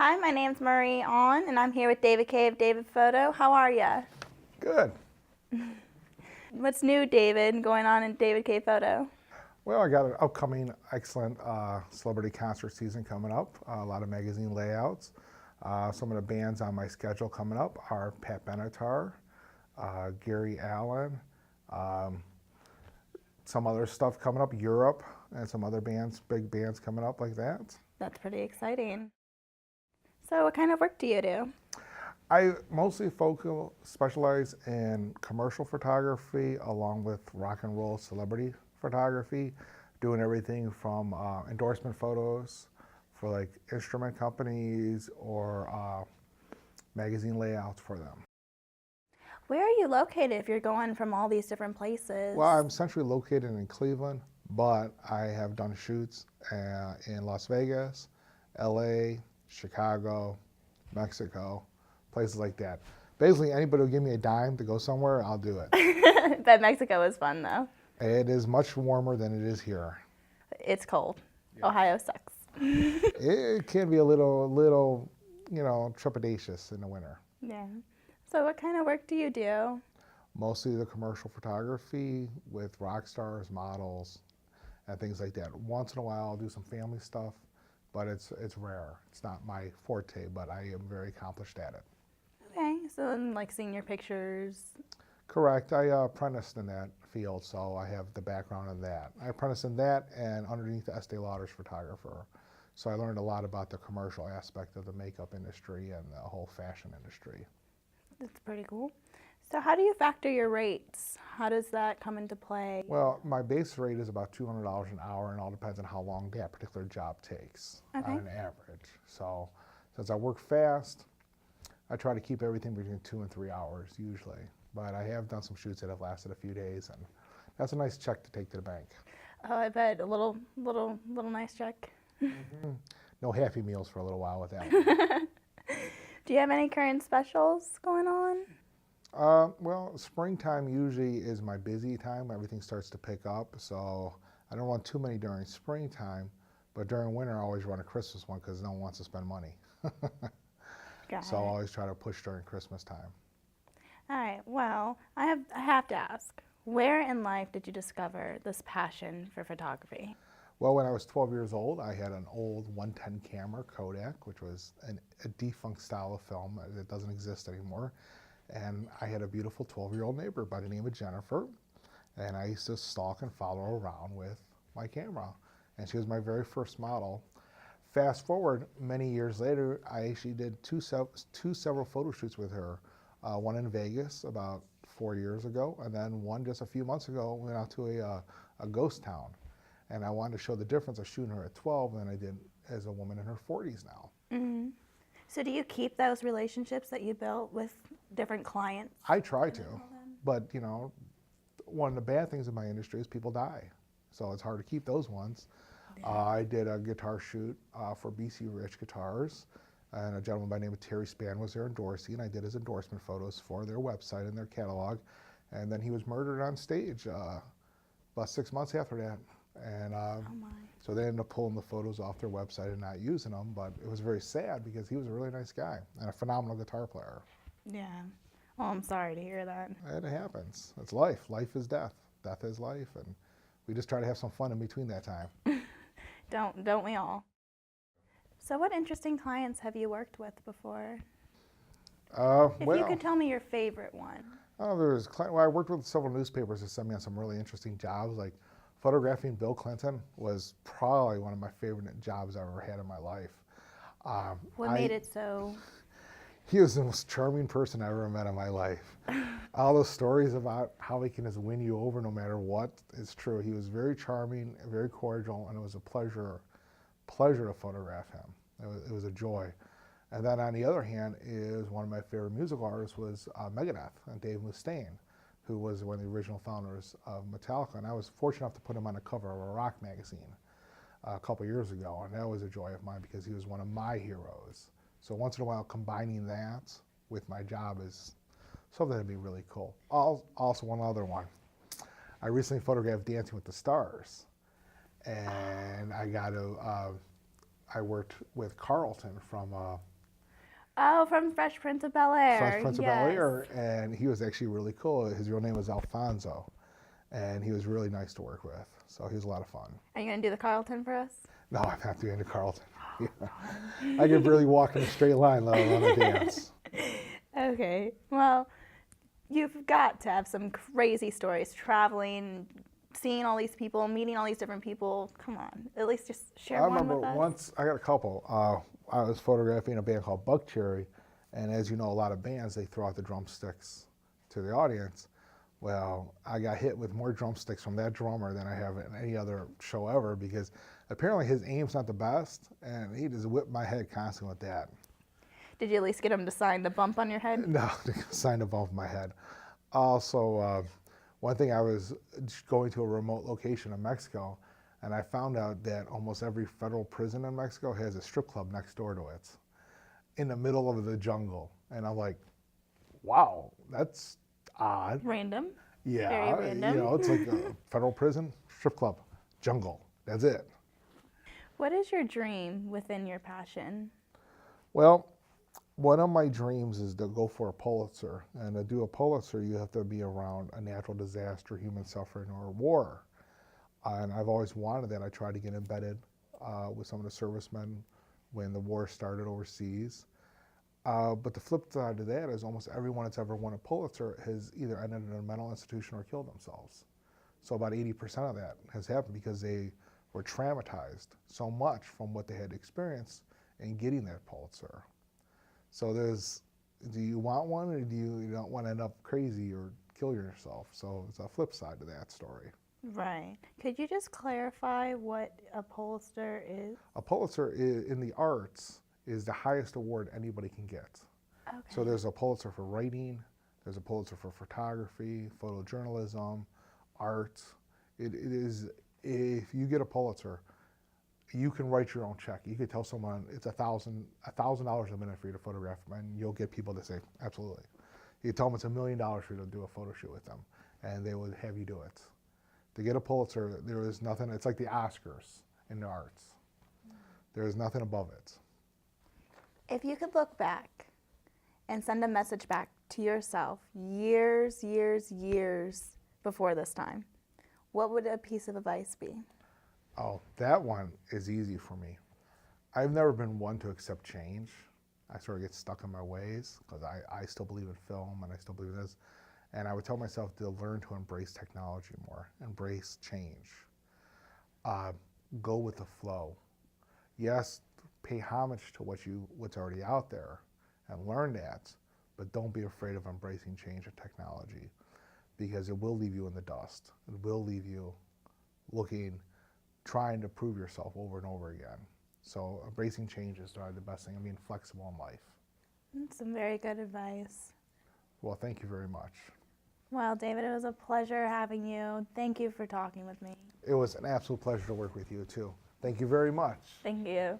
Hi, my name's Marie Aune, and I'm here with David K of David Photo. How are ya? Good. What's new, David, going on in David K Photo? Well, I got an upcoming excellent celebrity concert season coming up, a lot of magazine layouts. Some of the bands on my schedule coming up are Pat Benatar, Gary Allen, some other stuff coming up, Europe, and some other bands, big bands coming up like that. That's pretty exciting. So what kind of work do you do? I mostly specialize in commercial photography along with rock and roll celebrity photography, doing everything from endorsement photos for like instrument companies or magazine layouts for them. Where are you located if you're going from all these different places? Well, I'm centrally located in Cleveland, but I have done shoots in Las Vegas, LA, Chicago, Mexico, places like that. Basically, anybody will give me a dime to go somewhere, I'll do it. Bet Mexico is fun, though. It is much warmer than it is here. It's cold. Yeah. Ohio sucks. It can be a little, trepidatious in the winter. Yeah. So what kind of work do you do? Mostly the commercial photography with rock stars, models, and things like that. Once in a while, I'll do some family stuff, but it's rare. It's not my forte, but I am very accomplished at it. Okay, so like seeing your pictures. Correct. I apprenticed in that field, so I have the background in that. I apprenticed in that and underneath the Estee Lauder's photographer. So I learned a lot about the commercial aspect of the makeup industry and the whole fashion industry. That's pretty cool. So how do you factor your rates? How does that come into play? Well, my base rate is about $200 an hour, and it all depends on how long that particular job takes on an average. So since I work fast, I try to keep everything between 2 and 3 hours usually. But I have done some shoots that have lasted a few days, and that's a nice check to take to the bank. Oh, I bet a little nice check. Mm-hmm. No Happy Meals for a little while with that one. Do you have any current specials going on? Well, springtime usually is my busy time. Everything starts to pick up, so I don't run too many during springtime, but during winter I always run a Christmas one because no one wants to spend money. So I always try to push during Christmas time. All right, well, I have to ask, where in life did you discover this passion for photography? Well, when I was 12 years old, I had an old 110 camera Kodak, which was a defunct style of film that doesn't exist anymore. And I had a beautiful 12-year-old neighbor by the name of Jennifer, and I used to stalk and follow her around with my camera. And she was my very first model. Fast forward many years later, I actually did two several photo shoots with her. One in Vegas about 4 years ago, and then one just a few months ago, we went out to a ghost town. And I wanted to show the difference of shooting her at 12 than I did as a woman in her 40s now. Mm-hmm. So do you keep those relationships that you built with different clients? I try to, but one of the bad things in my industry is people die. So it's hard to keep those ones. Yeah. I did a guitar shoot for BC Rich Guitars, and a gentleman by the name of Terry Spann was there endorsing, and I did his endorsement photos for their website and their catalog. And then he was murdered on stage about 6 months after that. And so they ended up pulling the photos off their website and not using them, but it was very sad because he was a really nice guy and a phenomenal guitar player. Yeah. Well, I'm sorry to hear that. It happens. It's life. Life is death. Death is life, and we just try to have some fun in between that time. Don't we all? So what interesting clients have you worked with before? If you could tell me your favorite one. I worked with several newspapers that sent me on some really interesting jobs, like photographing Bill Clinton was probably one of my favorite jobs I've ever had in my life. What made it so? He was the most charming person I ever met in my life. All those stories about how he can just win you over no matter what is true. He was very charming, very cordial, and it was a pleasure to photograph him. It was a joy. And then on the other hand, is one of my favorite musical artists was Megadeth and Dave Mustaine, who was one of the original founders of Metallica. And I was fortunate enough to put him on the cover of a rock magazine a couple years ago, and that was a joy of mine because he was one of my heroes. So once in a while, combining that with my job is something that'd be really cool. Also, one other one. I recently photographed Dancing with the Stars, and I worked with Carlton from Oh, from Fresh Prince of Bel-Air. Fresh Prince of Yes. Bel-Air, and he was actually really cool. His real name was Alfonso, and he was really nice to work with. So he was a lot of fun. Are you going to do the Carlton for us? No, I'm not doing the Carlton. Yeah. I could barely walk in a straight line, let alone a dance. Okay. Well, you've got to have some crazy stories, traveling, seeing all these people, meeting all these different people. Come on, at least just share one with us. I remember once, I got a couple. I was photographing a band called Buckcherry, and as you know, a lot of bands, they throw out the drumsticks to the audience. Well, I got hit with more drumsticks from that drummer than I have in any other show ever, because apparently his aim's not the best, and he just whipped my head constantly with that. Did you at least get him to sign the bump on your head? No, they signed a bump on my head. Also, one thing, I was going to a remote location in Mexico, and I found out that almost every federal prison in Mexico has a strip club next door to it, in the middle of the jungle. And I'm like, wow, that's odd. Random. Yeah, Very random. you know, it's like a federal prison, strip club, jungle. That's it. What is your dream within your passion? Well, one of my dreams is to go for a Pulitzer. And to do a Pulitzer, you have to be around a natural disaster, human suffering, or war. And I've always wanted that. I tried to get embedded with some of the servicemen when the war started overseas. But the flip side to that is almost everyone that's ever won a Pulitzer has either ended in a mental institution or killed themselves. So about 80% of that has happened because they were traumatized so much from what they had experienced in getting that Pulitzer. So do you want one, or do you don't want to end up crazy or kill yourself? So it's a flip side to that story. Right. Could you just clarify what a Pulitzer is? A Pulitzer in the arts is the highest award anybody can get. Okay. So there's a Pulitzer for writing, there's a Pulitzer for photography, photojournalism, art. It is, if you get a Pulitzer, you can write your own check. You could tell someone it's $1,000 a minute for you to photograph them, and you'll get people to say, absolutely. You tell them it's $1 million for you to do a photo shoot with them, and they would have you do it. To get a Pulitzer, there is nothing, it's like the Oscars in the arts. There is nothing above it. If you could look back and send a message back to yourself years before this time, what would a piece of advice be? Oh, that one is easy for me. I've never been one to accept change. I sort of get stuck in my ways because I still believe in film and I still believe in this. And I would tell myself to learn to embrace technology more, embrace change. Go with the flow. Yes, pay homage to what's already out there and learn that, but don't be afraid of embracing change and technology, because it will leave you in the dust. It will leave you trying to prove yourself over and over again. So embracing change is the best thing, and being flexible in life. That's some very good advice. Well, thank you very much. Well, David, it was a pleasure having you. Thank you for talking with me. It was an absolute pleasure to work with you, too. Thank you very much. Thank you.